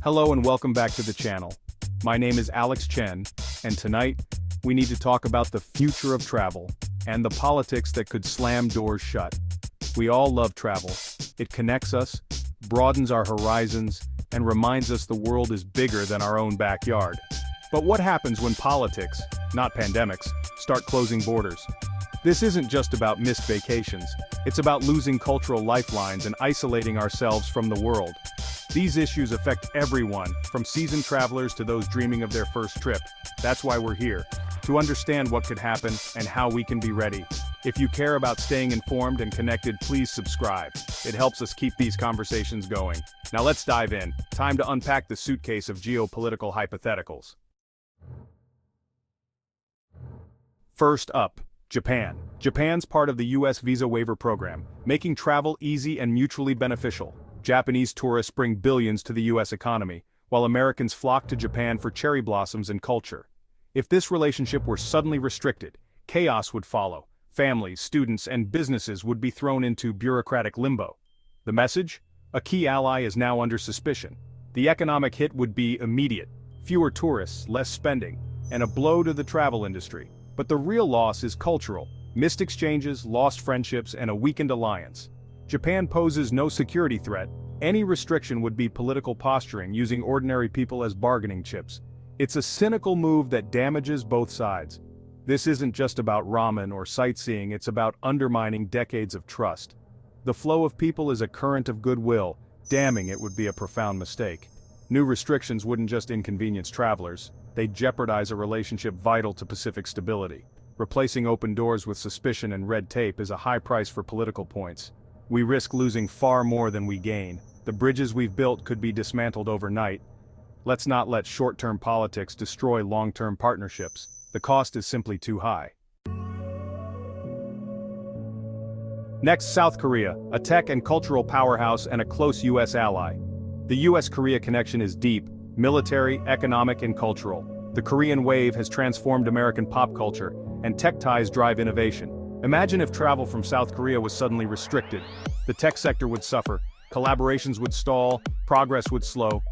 Hello and welcome back to the channel. My name is Alex Chen, and tonight, we need to talk about the future of travel, and the politics that could slam doors shut. We all love travel. It connects us, broadens our horizons, and reminds us the world is bigger than our own backyard. But what happens when politics, not pandemics, start closing borders? This isn't just about missed vacations, it's about losing cultural lifelines and isolating ourselves from the world. These issues affect everyone, from seasoned travelers to those dreaming of their first trip. That's why we're here, to understand what could happen and how we can be ready. If you care about staying informed and connected, please subscribe. It helps us keep these conversations going. Now let's dive in. Time to unpack the suitcase of geopolitical hypotheticals. First up, Japan. Japan's part of the U.S. visa waiver program, making travel easy and mutually beneficial. Japanese tourists bring billions to the U.S. economy, while Americans flock to Japan for cherry blossoms and culture. If this relationship were suddenly restricted, chaos would follow. Families, students, and businesses would be thrown into bureaucratic limbo. The message? A key ally is now under suspicion. The economic hit would be immediate. Fewer tourists, less spending, and a blow to the travel industry. But the real loss is cultural. Missed exchanges, lost friendships, and a weakened alliance. Japan poses no security threat. Any restriction would be political posturing, using ordinary people as bargaining chips. It's a cynical move that damages both sides. This isn't just about ramen or sightseeing, it's about undermining decades of trust. The flow of people is a current of goodwill. Damming it would be a profound mistake. New restrictions wouldn't just inconvenience travelers, they'd jeopardize a relationship vital to Pacific stability. Replacing open doors with suspicion and red tape is a high price for political points. We risk losing far more than we gain. The bridges we've built could be dismantled overnight. Let's not let short-term politics destroy long-term partnerships. The cost is simply too high. Next, South Korea, a tech and cultural powerhouse and a close U.S. ally. The U.S.-Korea connection is deep, military, economic, and cultural. The Korean wave has transformed American pop culture, and tech ties drive innovation. Imagine if travel from South Korea was suddenly restricted. The tech sector would suffer, collaborations would stall, progress would slow.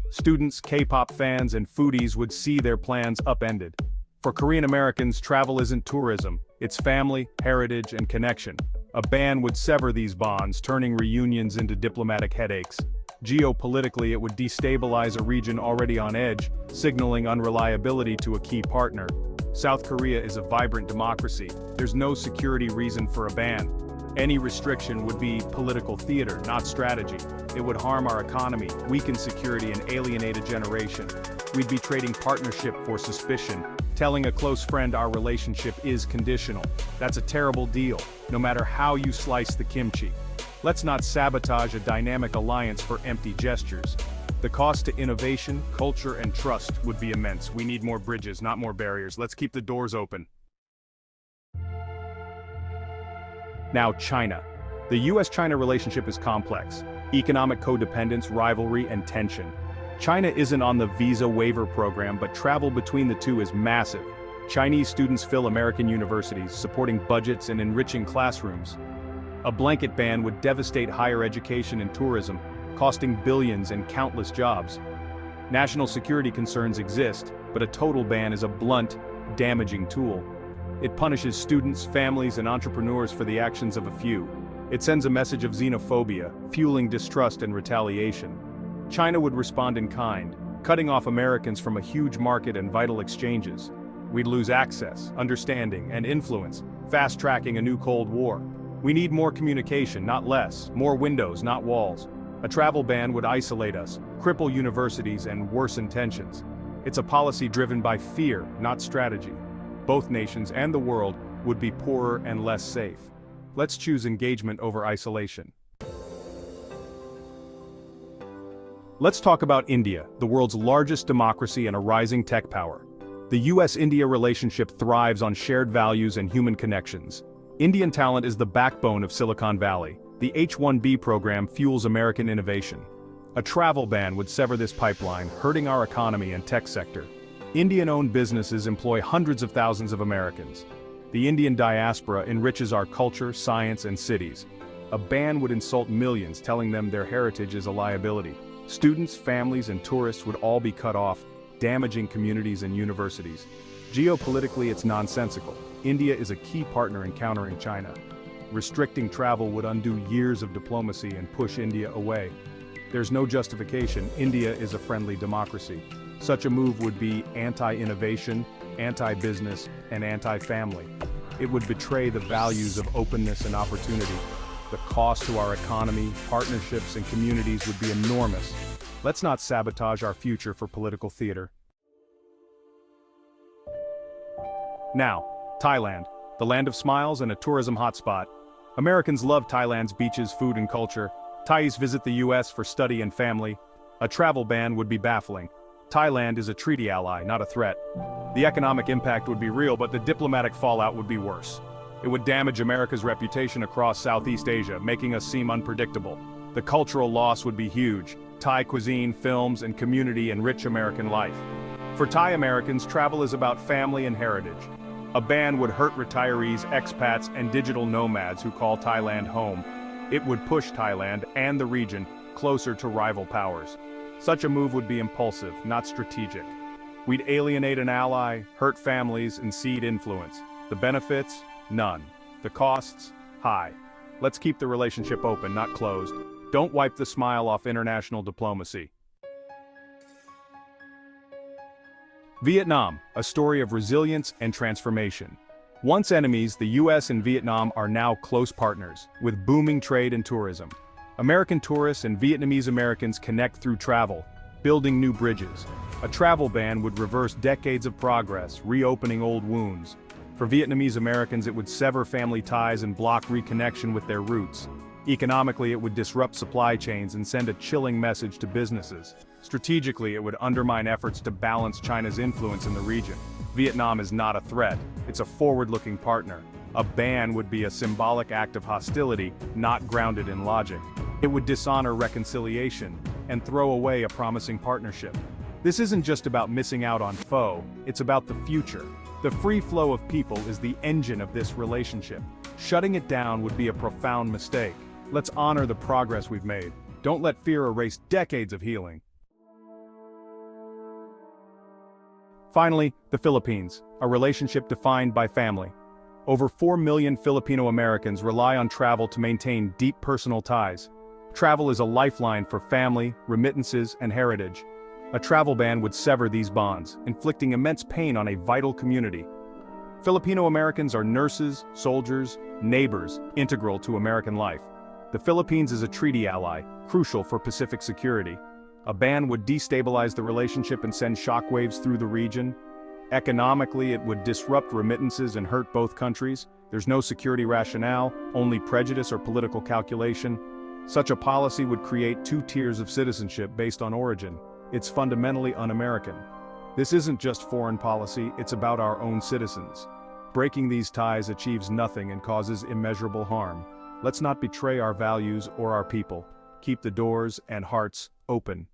Students, K-pop fans, and foodies would see their plans upended. For Korean Americans, travel isn't tourism, it's family, heritage, and connection. A ban would sever these bonds, turning reunions into diplomatic headaches. Geopolitically, it would destabilize a region already on edge, signaling unreliability to a key partner. South Korea is a vibrant democracy. There's no security reason for a ban. Any restriction would be political theater, not strategy. It would harm our economy, weaken security, and alienate a generation. We'd be trading partnership for suspicion, telling a close friend our relationship is conditional. That's a terrible deal, no matter how you slice the kimchi. Let's not sabotage a dynamic alliance for empty gestures. The cost to innovation, culture, and trust would be immense. We need more bridges, not more barriers. Let's keep the doors open. Now, China. The U.S.-China relationship is complex. Economic codependence, rivalry, and tension. China isn't on the visa waiver program, but travel between the two is massive. Chinese students fill American universities, supporting budgets and enriching classrooms. A blanket ban would devastate higher education and tourism, costing billions and countless jobs. National security concerns exist, but a total ban is a blunt, damaging tool. It punishes students, families, and entrepreneurs for the actions of a few. It sends a message of xenophobia, fueling distrust and retaliation. China would respond in kind, cutting off Americans from a huge market and vital exchanges. We'd lose access, understanding, and influence, fast-tracking a new Cold War. We need more communication, not less, more windows, not walls. A travel ban would isolate us, cripple universities, and worsen tensions. It's a policy driven by fear, not strategy. Both nations and the world would be poorer and less safe. Let's choose engagement over isolation. Let's talk about India, the world's largest democracy and a rising tech power. The US-India relationship thrives on shared values and human connections. Indian talent is the backbone of Silicon Valley. The H-1B program fuels American innovation. A travel ban would sever this pipeline, hurting our economy and tech sector. Indian-owned businesses employ hundreds of thousands of Americans. The Indian diaspora enriches our culture, science, and cities. A ban would insult millions, telling them their heritage is a liability. Students, families, and tourists would all be cut off, damaging communities and universities. Geopolitically, it's nonsensical. India is a key partner in countering China. Restricting travel would undo years of diplomacy and push India away. There's no justification. India is a friendly democracy. Such a move would be anti-innovation, anti-business, and anti-family. It would betray the values of openness and opportunity. The cost to our economy, partnerships, and communities would be enormous. Let's not sabotage our future for political theater. Now, Thailand, the land of smiles and a tourism hotspot. Americans love Thailand's beaches, food, and culture. Thais visit the U.S. for study and family. A travel ban would be baffling. Thailand is a treaty ally, not a threat. The economic impact would be real, but the diplomatic fallout would be worse. It would damage America's reputation across Southeast Asia, making us seem unpredictable. The cultural loss would be huge. Thai cuisine, films, and community enrich American life. For Thai Americans, travel is about family and heritage. A ban would hurt retirees, expats, and digital nomads who call Thailand home. It would push Thailand and the region closer to rival powers. Such a move would be impulsive, not strategic. We'd alienate an ally, hurt families, and cede influence. The benefits? None. The costs? High. Let's keep the relationship open, not closed. Don't wipe the smile off international diplomacy. Vietnam, a story of resilience and transformation. Once enemies, the US and Vietnam are now close partners, with booming trade and tourism. American tourists and Vietnamese Americans connect through travel, building new bridges. A travel ban would reverse decades of progress, reopening old wounds. For Vietnamese Americans, it would sever family ties and block reconnection with their roots. Economically, it would disrupt supply chains and send a chilling message to businesses. Strategically, it would undermine efforts to balance China's influence in the region. Vietnam is not a threat, it's a forward-looking partner. A ban would be a symbolic act of hostility, not grounded in logic. It would dishonor reconciliation and throw away a promising partnership. This isn't just about missing out on foe, it's about the future. The free flow of people is the engine of this relationship. Shutting it down would be a profound mistake. Let's honor the progress we've made. Don't let fear erase decades of healing. Finally, the Philippines, a relationship defined by family. Over 4 million Filipino Americans rely on travel to maintain deep personal ties. Travel is a lifeline for family, remittances, and heritage. A travel ban would sever these bonds, inflicting immense pain on a vital community. Filipino Americans are nurses, soldiers, neighbors, integral to American life. The Philippines is a treaty ally, crucial for Pacific security. A ban would destabilize the relationship and send shockwaves through the region. Economically, it would disrupt remittances and hurt both countries. There's no security rationale, only prejudice or political calculation. Such a policy would create two tiers of citizenship based on origin. It's fundamentally un-American. This isn't just foreign policy, it's about our own citizens. Breaking these ties achieves nothing and causes immeasurable harm. Let's not betray our values or our people. Keep the doors and hearts open.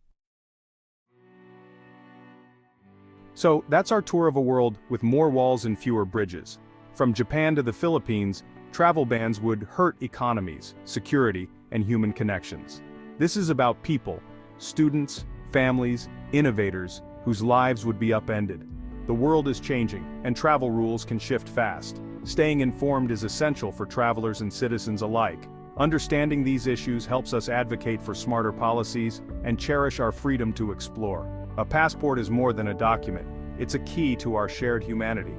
So, that's our tour of a world with more walls and fewer bridges. From Japan to the Philippines, travel bans would hurt economies, security, and human connections. This is about people, students, families, innovators, whose lives would be upended. The world is changing, and travel rules can shift fast. Staying informed is essential for travelers and citizens alike. Understanding these issues helps us advocate for smarter policies and cherish our freedom to explore. A passport is more than a document, it's a key to our shared humanity.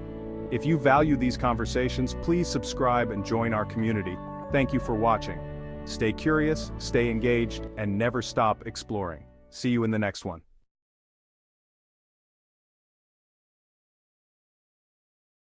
If you value these conversations, please subscribe and join our community. Thank you for watching. Stay curious, stay engaged, and never stop exploring. See you in the next one.